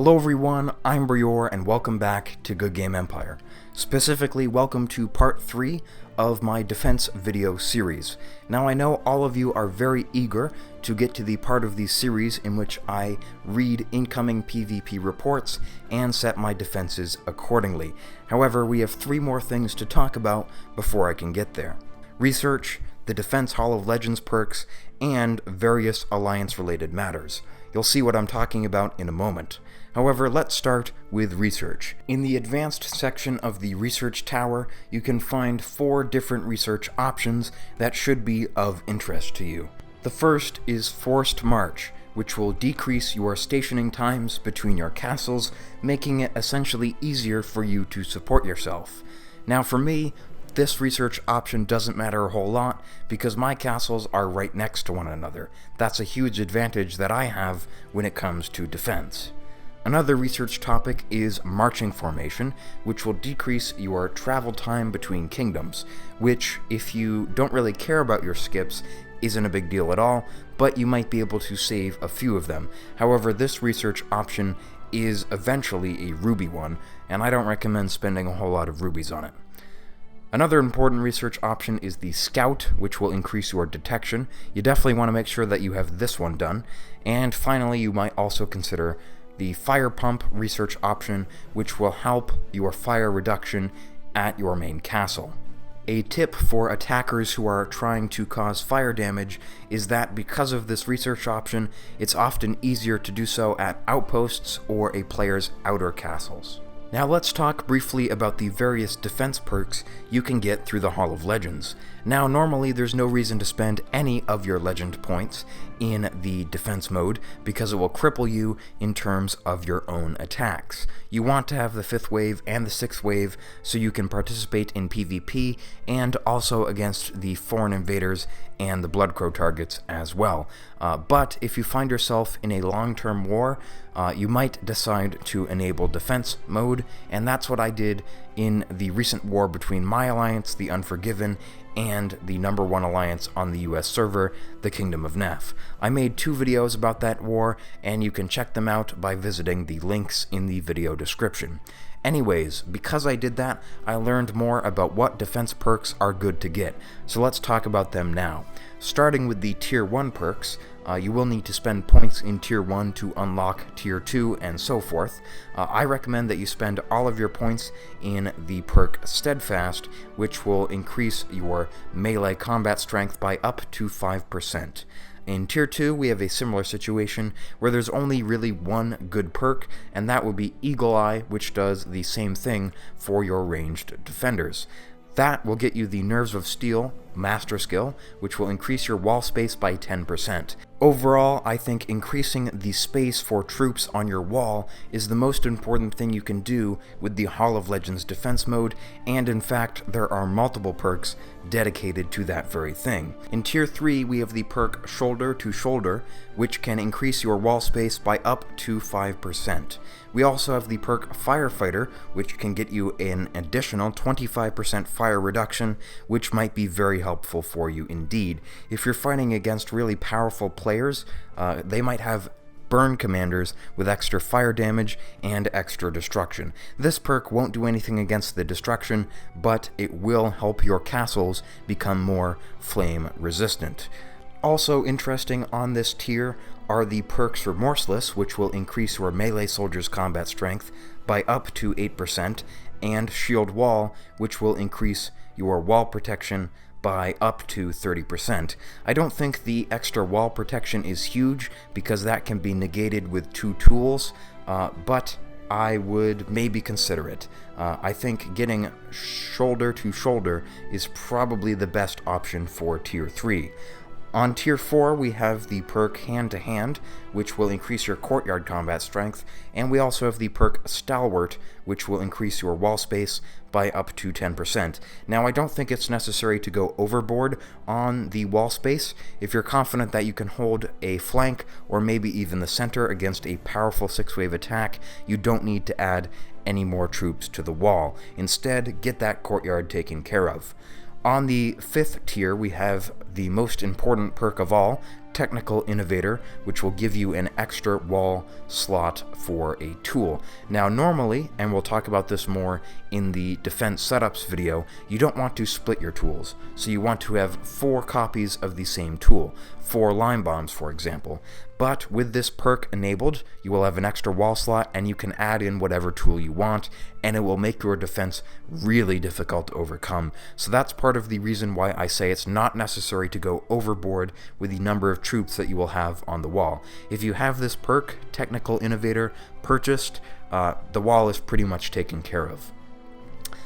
Hello everyone, I'm Brior and welcome back to Goodgame Empire. Specifically, welcome to part 3 of my defense video series. Now I know all of you are very eager to get to the part of the series in which I read incoming PvP reports and set my defenses accordingly. However, we have 3 more things to talk about before I can get there. Research, the Defense Hall of Legends perks, and various alliance-related matters. You'll see what I'm talking about in a moment. However, let's start with research. In the advanced section of the research tower, you can find 4 different research options that should be of interest to you. The first is Forced March, which will decrease your stationing times between your castles, making it essentially easier for you to support yourself. Now for me, this research option doesn't matter a whole lot because my castles are right next to one another. That's a huge advantage that I have when it comes to defense. Another research topic is marching formation, which will decrease your travel time between kingdoms, which, if you don't really care about your skips, isn't a big deal at all, but you might be able to save a few of them. However, this research option is eventually a ruby one, and I don't recommend spending a whole lot of rubies on it. Another important research option is the Scout, which will increase your detection. You definitely want to make sure that you have this one done. And finally, you might also consider the Fire Pump research option, which will help your fire reduction at your main castle. A tip for attackers who are trying to cause fire damage is that because of this research option, it's often easier to do so at outposts or a player's outer castles. Now let's talk briefly about the various defense perks you can get through the Hall of Legends. Now normally there's no reason to spend any of your legend points in the defense mode because it will cripple you in terms of your own attacks. You want to have the 5th wave and the 6th wave so you can participate in PvP and also against the foreign invaders and the Bloodcrow targets as well. But if you find yourself in a long-term war, you might decide to enable defense mode, and that's what I did in the recent war between my alliance, the Unforgiven, and the #1 alliance on the US server, the Kingdom of Neff. I made 2 videos about that war, and you can check them out by visiting the links in the video description. Anyways, because I did that, I learned more about what defense perks are good to get, so let's talk about them now. Starting with the Tier 1 perks, you will need to spend points in Tier 1 to unlock Tier 2 and so forth. I recommend that you spend all of your points in the perk Steadfast, which will increase your melee combat strength by up to 5%. In Tier 2, we have a similar situation where there's only really one good perk, and that would be Eagle Eye, which does the same thing for your ranged defenders. That will get you the Nerves of Steel Master Skill, which will increase your wall space by 10%. Overall, I think increasing the space for troops on your wall is the most important thing you can do with the Hall of Legends defense mode, and in fact, there are multiple perks dedicated to that very thing. In Tier 3, we have the perk Shoulder to Shoulder, which can increase your wall space by up to 5%. We also have the perk Firefighter, which can get you an additional 25% fire reduction, which might be very helpful for you indeed. If you're fighting against really powerful players, they might have burn commanders with extra fire damage and extra destruction. This perk won't do anything against the destruction, but it will help your castles become more flame resistant. Also interesting on this tier are the perks Remorseless, which will increase your melee soldiers' combat strength by up to 8%, and Shield Wall, which will increase your wall protection by up to 30%. I don't think the extra wall protection is huge because that can be negated with 2 tools, but I would maybe consider it. I think getting Shoulder to Shoulder is probably the best option for Tier 3. On Tier 4, we have the perk Hand to Hand, which will increase your courtyard combat strength, and we also have the perk Stalwart, which will increase your wall space by up to 10%. Now, I don't think it's necessary to go overboard on the wall space. If you're confident that you can hold a flank, or maybe even the center against a powerful 6-wave attack, you don't need to add any more troops to the wall. Instead, get that courtyard taken care of. On the 5th tier, we have the most important perk of all, Technical Innovator, which will give you an extra wall slot for a tool. Now normally, and we'll talk about this more in the defense setups video, you don't want to split your tools. So you want to have 4 copies of the same tool, 4 lime bombs for example. But with this perk enabled, you will have an extra wall slot and you can add in whatever tool you want, and it will make your defense really difficult to overcome. So that's part of the reason why I say it's not necessary to go overboard with the number of troops that you will have on the wall. If you have this perk, Technical Innovator, purchased, the wall is pretty much taken care of.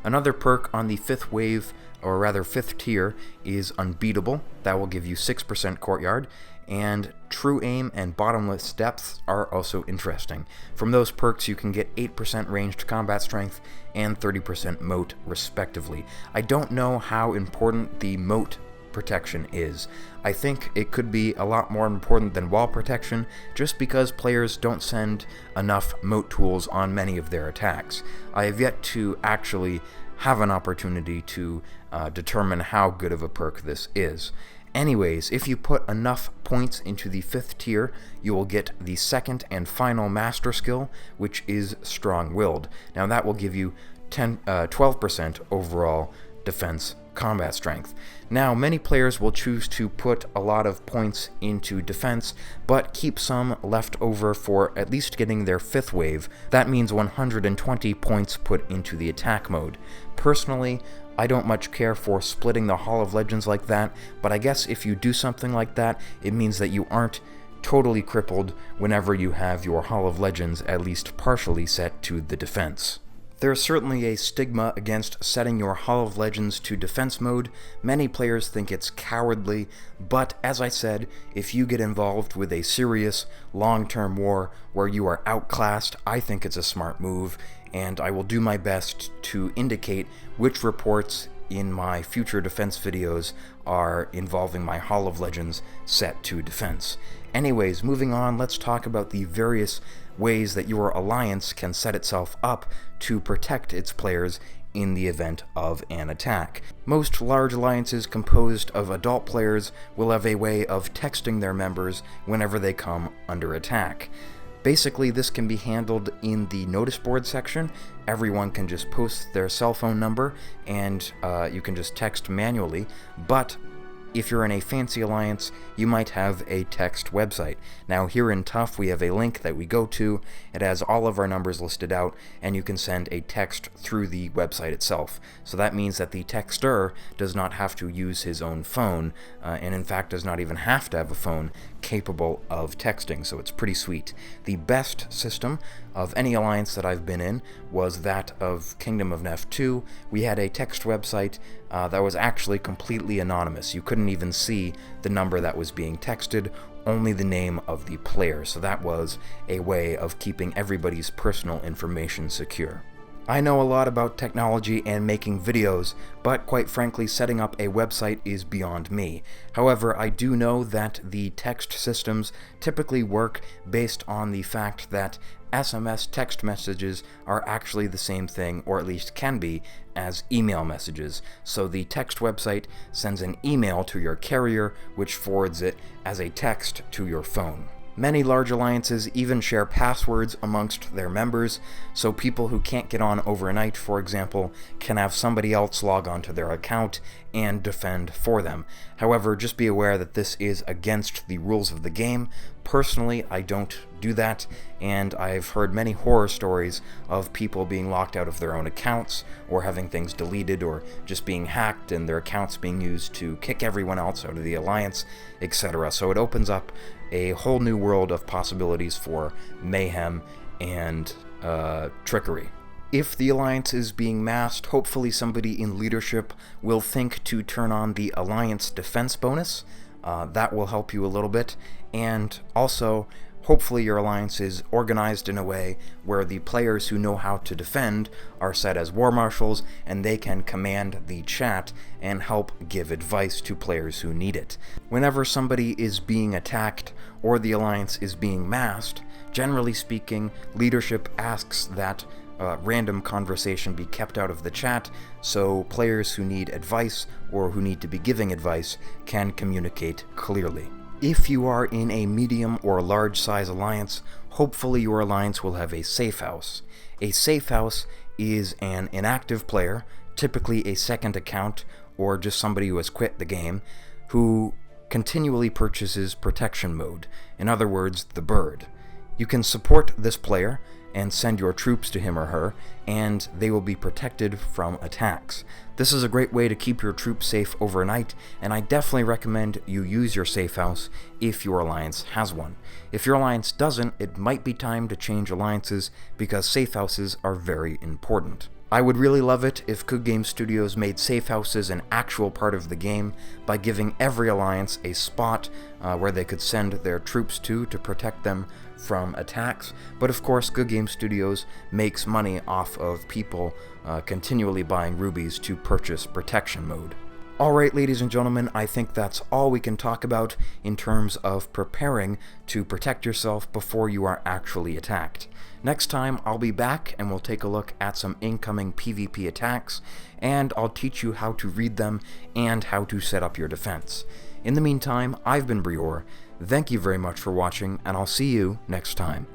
Another perk on the 5th wave, or rather 5th tier, is Unbeatable. That will give you 6% courtyard, and True Aim and Bottomless Depths are also interesting. From those perks you can get 8% ranged combat strength and 30% moat respectively. I don't know how important the moat protection is. I think it could be a lot more important than wall protection, just because players don't send enough moat tools on many of their attacks. I have yet to actually have an opportunity to determine how good of a perk this is. Anyways, if you put enough points into the 5th tier, you will get the 2nd and final master skill, which is Strong-Willed. Now that will give you 12% overall defense combat strength. Now, many players will choose to put a lot of points into defense, but keep some left over for at least getting their 5th wave. That means 120 points put into the attack mode. Personally, I don't much care for splitting the Hall of Legends like that, but I guess if you do something like that, it means that you aren't totally crippled whenever you have your Hall of Legends at least partially set to the defense. There's certainly a stigma against setting your Hall of Legends to defense mode. Many players think it's cowardly, but as I said, if you get involved with a serious, long-term war where you are outclassed, I think it's a smart move, and I will do my best to indicate which reports in my future defense videos are involving my Hall of Legends set to defense. Anyways, moving on, let's talk about the various ways that your alliance can set itself up to protect its players in the event of an attack. Most large alliances composed of adult players will have a way of texting their members whenever they come under attack. Basically, this can be handled in the notice board section. Everyone can just post their cell phone number and you can just text manually, but if you're in a fancy alliance, you might have a text website. Now here in Tough, we have a link that we go to. It has all of our numbers listed out, and you can send a text through the website itself. So that means that the texter does not have to use his own phone, and in fact does not even have to have a phone capable of texting, so it's pretty sweet. The best system of any alliance that I've been in was that of Kingdom of Nef 2. We had a text website that was actually completely anonymous. You couldn't even see the number that was being texted, only the name of the player, so that was a way of keeping everybody's personal information secure. I know a lot about technology and making videos, but quite frankly, setting up a website is beyond me. However, I do know that the text systems typically work based on the fact that SMS text messages are actually the same thing, or at least can be, as email messages. So the text website sends an email to your carrier, which forwards it as a text to your phone. Many large alliances even share passwords amongst their members, so people who can't get on overnight, for example, can have somebody else log onto their account and defend for them. However, just be aware that this is against the rules of the game. Personally, I don't do that, and I've heard many horror stories of people being locked out of their own accounts, or having things deleted, or just being hacked and their accounts being used to kick everyone else out of the alliance, etc. So it opens up a whole new world of possibilities for mayhem and trickery. If the alliance is being masked, hopefully somebody in leadership will think to turn on the alliance defense bonus. That will help you a little bit, and also hopefully your alliance is organized in a way where the players who know how to defend are set as war marshals, and they can command the chat and help give advice to players who need it. Whenever somebody is being attacked or the alliance is being masked, generally speaking, leadership asks that random conversation be kept out of the chat, so players who need advice or who need to be giving advice can communicate clearly. If you are in a medium or large size alliance, hopefully your alliance will have a safe house. A safe house is an inactive player, typically a second account or just somebody who has quit the game, who continually purchases protection mode, in other words, the bird. You can support this player and send your troops to him or her, and they will be protected from attacks. This is a great way to keep your troops safe overnight, and I definitely recommend you use your safe house if your alliance has one. If your alliance doesn't, it might be time to change alliances because safe houses are very important. I would really love it if Goodgame Studios made safe houses an actual part of the game by giving every alliance a spot where they could send their troops to protect them from attacks. But of course, Goodgame Studios makes money off of people continually buying rubies to purchase protection mode. Alright, ladies and gentlemen, I think that's all we can talk about in terms of preparing to protect yourself before you are actually attacked. Next time, I'll be back and we'll take a look at some incoming PvP attacks, and I'll teach you how to read them and how to set up your defense. In the meantime, I've been Brior. Thank you very much for watching, and I'll see you next time.